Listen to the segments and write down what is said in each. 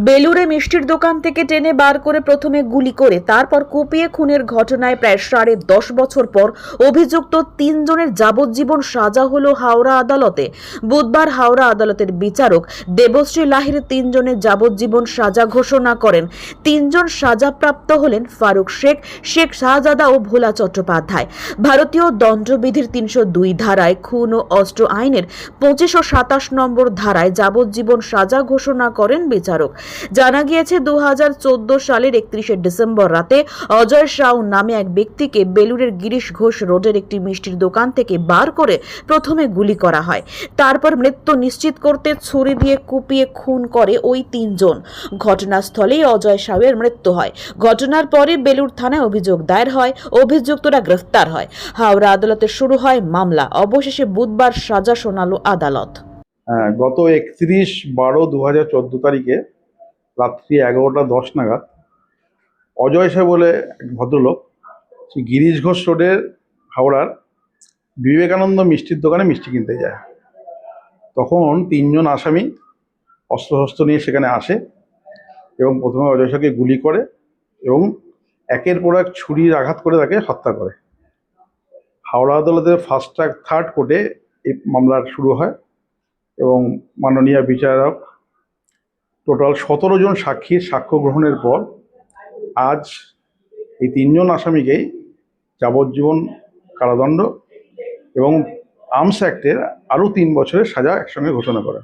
বেলুড়ে মিষ্টির দোকান থেকে টেনে বার করে প্রথমে গুলি করে তারপর কুপিয়ে খুনের ঘটনায় প্রায় 10.5 বছর পর অভিযুক্ত 3 জনের যাবজ্জীবন সাজা হলো হাওড়া আদালতে। বুধবার হাওড়া আদালতের বিচারক দেবশ্রী লাহিড়ী 3 জনের যাবজ্জীবন সাজা ঘোষণা করেন। 3 জন সাজাপ্রাপ্ত হলেন ফারুক শেখ, শেখ শাহজাদা ও ভোলা চট্টোপাধ্যায়। ভারতীয় দণ্ডবিধির 302 ধারায় খুন ও অস্ত্র আইনের 25 ও 27 নম্বর ধারায় যাবজ্জীবন সাজা ঘোষণা করেন বিচারক। জানা গিয়েছে 2014 সালের 31শে ডিসেম্বর রাতে অজয় সাউ নামে এক ব্যক্তিকে বেলুড়ের গিরিশ ঘোষ রোডের একটি মিষ্টির দোকান থেকে বার করে প্রথমে গুলি করা হয়। তারপর মৃত্যু নিশ্চিত করতে ছুরি দিয়ে কুপিয়ে খুন করে ওই 3 জন। ঘটনাস্থলেই অজয় সাউয়ের মৃত্যু হয়। ঘটনার পরে বেলুড় থানায় অভিযোগ দায়ের হয়, অভিযুক্তরা গ্রেফতার হয়। হাওড়া আদালতে শুরু হয় মামলা। অবশেষে বুধবার সাজা শোনালো আদালত। গত 31/12/2014 তারিখে রাত্রি 11:10 নাগাদ অজয় সাহেব বলে এক ভদ্রলোক সেই গিরিশ ঘোষ রোডের হাওড়ার বিবেকানন্দ মিষ্টির দোকানে মিষ্টি কিনতে যায়। তখন 3 জন আসামি অস্ত্রশস্ত্র নিয়ে সেখানে আসে এবং প্রথমে অজয় সাহেবকে গুলি করে এবং একের পর এক ছুরির আঘাত করে তাকে হত্যা করে। হাওড়া আদালতের ফার্স্ট ট্র্যাক থার্ড কোর্টে এই মামলার শুরু হয় এবং মাননীয় বিচারক টোটাল 17 জন সাক্ষীর সাক্ষ্য গ্রহণের পর আজ এই 3 জন আসামিকেই যাবজ্জীবন কারাদণ্ড এবং আর্মস অ্যাক্টের আরও 3 বছরের সাজা একসঙ্গে ঘোষণা করেন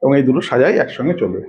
এবং এই দুটো সাজাই একসঙ্গে চলবে।